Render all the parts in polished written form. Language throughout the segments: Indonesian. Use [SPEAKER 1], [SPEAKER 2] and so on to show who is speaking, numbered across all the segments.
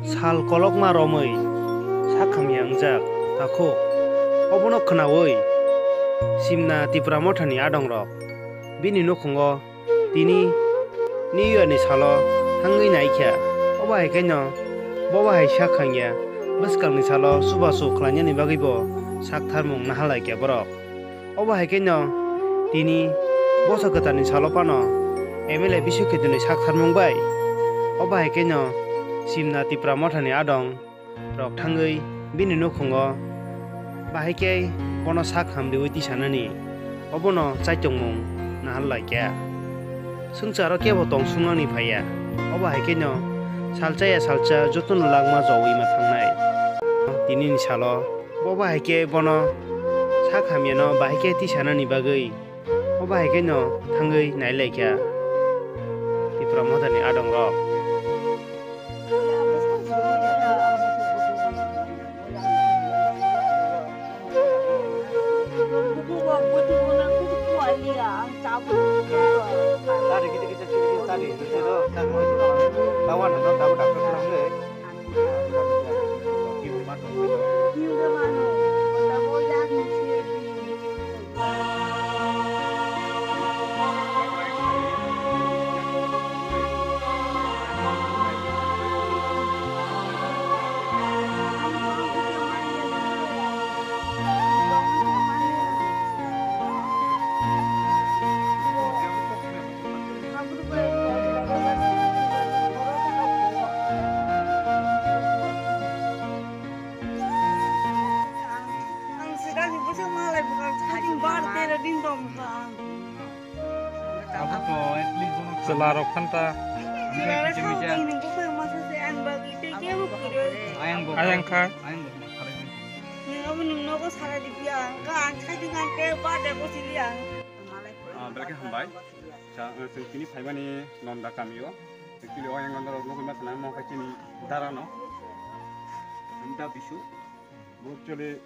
[SPEAKER 1] sal kolok ma romoi sakhamya angjak tako obono khnaoi simna tipra mothani adong rok bini nokhungo tini new year ni salo hangui naikha oba haikaino boba hai sakhangya bwskang ni salo subasu khlanya ni bagui bo sak tharmung nahalai kya borok oba haikaino tini bosa katar ni salo pano MLA bisu keduni sak tharmung bai oba haikaino simna tipra mothani adong rok thangui bini nokhungo bahaike bono sak hamdiwi tisanani obono chaitongmung nahalai kya sungcharo kebo tongsungani phaya oba haikaino salchaya salcha jotun langma jowui ma thangnai tini ni salo boba haike bono sak hamyano bahaike tisanani bagui oba haikaino thangui nailai kya tipra mothani adong rok
[SPEAKER 2] Selarok kanta ayang kha
[SPEAKER 3] Belakang hambai, sini faimani nonda kamio, sini orang yang nonda mungkin macam mana mau kacini darano, nonda bisu, actually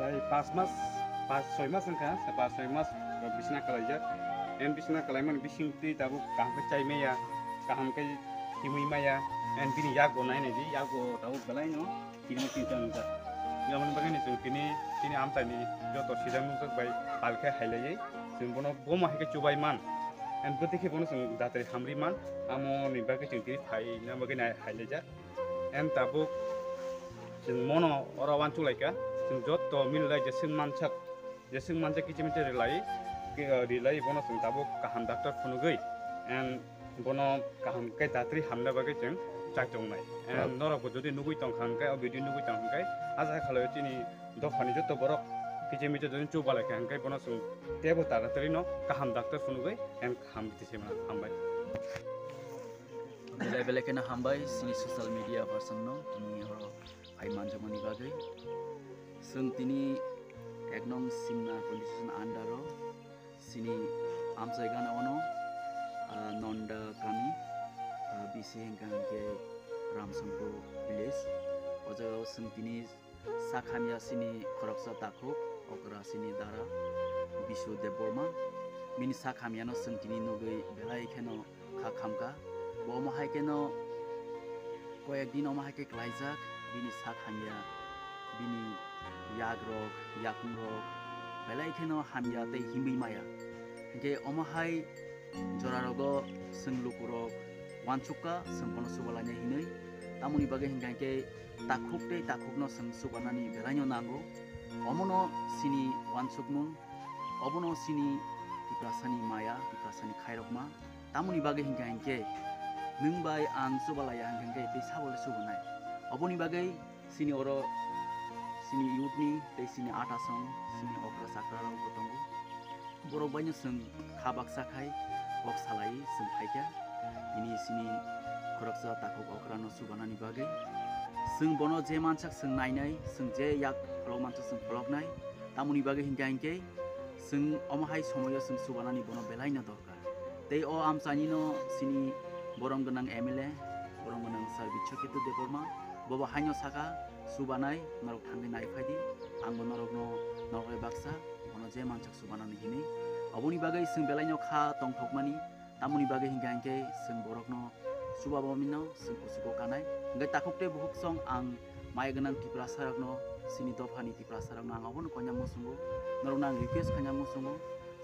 [SPEAKER 3] dari pas 6 mas kan, pas 6 mas bisna kalajar, en bisna kalaiman bising ti tabu kaham kecai meya, kaham kai himui maya, en bini yago naik nih, yago tabu belai no, kini mesti jangan. Yang mana begini, kini amta ni, jodoh sidang nusuk bayi, palke highlight जों बनो बम हायके चुबाय मान एन बतिखे बनो जों दातरि हामरि मान आमो नि बागे जों तिरि फाइ ना बागे ना हायलेजा एन ताबु जों मनो अरावान चुलायका जों जत मिललाय जे जों मानसा किचिमिटे रिलाय बनो जों ताबु काहाम डाक्टर फुनुगै एन बनो काहाम के दातरि हामना बागे जों चाकजंनाय एन नरबो जदि नुगै तंखानकाय अबिदि नुगै तंखानकाय आजा खालाय तिनि दफानि जत बरक किचिमिटे जों चुबालाय खानकाय बनो जों tebo taratari no kaham doctor funugai and kaham tisema hambai
[SPEAKER 4] bela kena hambai sini social media person no tini horo ai manjamani bagai sung tini eknong simna condition andaro sini amsai gana ono nonda kami bisi hengkang ke ramsangpo village ojaga sung tini sakhamya sini khoroksa takho okra sini dara bisu deborma mini sakhamyano sengtini nugui belai keno khamka bo mahai keno koyak din omahai ke klaijak bini sakhamya bini yagrok yakumrok belai keno hamya te himbi maya ke omahai jorarogo senglukurok wanchuka sengpono subalanya hinai tamuni bage hingga ke takukno seng subanani belanyo nango omono sini wansukmun obono sini diprasani maya diprasani khairokma tamuni bage hingke nungbai ang subalaya hingke te sabole subonai oboni bage sini oro sini yutni te sini atasong sini okra sakraro gotongu borok banyak seng khabak sakai bok salai seng haika ini sini koroksa takuk okrano subanani bage seng bono je manchak seng nainai seng je yak pro manchak seng bloknai tamuni bage hingke seng omahai somoyo seng subanani bono belaina dorkar tei o amsani no sini borong genang MLA borong genang sarbicho kitu deporma boba hanyo saka subanai norok thangi nai phaidi angbo norok no norok baksa bono je manchak subanani hini oboni bagai seng belaino kha tongthokmani tamuni bagai hingga hingke seng borok no suba bomino sing kusuko kanai ngai takuk te buhuk song ang mai ganang tipra sarakno sini dofani tipra sarakno ang abon konya musungo norok nang request kanya musungo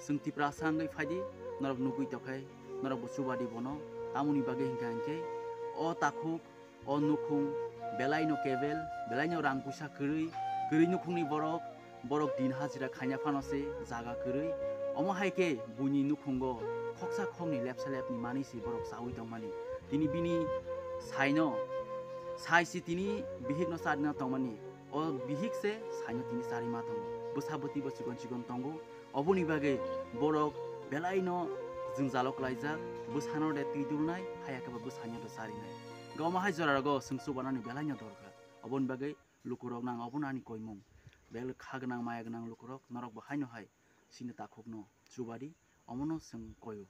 [SPEAKER 4] sing tipra sangai faidi norok nugui tokai norok busuba di bono tamuni bage hingka hingke o takuk o nukhung belai no kevel belai no rang pusa kerui kerui nukhung ni borok din hajira khanya phanose jaga kerui omo haike buni nukhungo khoksa khongni lepsa lepni manisi borok sawi tongmani tini bini saino saisi tini bihik no sadna tongmani o bihik se saino tini sari ma tongo busaboti bosukon sikon tongo oboni bage borok belai no जों जालक लाइजाक बुसानो दे तिदुलनाय हायाखबा बुसानो दे सारिनाय गावमा हाय जरारगो सोंसु बानानि बेलायनो दरका अबन बागै लुकुरक नां अबनानि कयमुं बेल खागनां मायागनां लुकुरक नरक बहायनो हाय सिनो ताखुकनो जुबादि अमनो सों कयो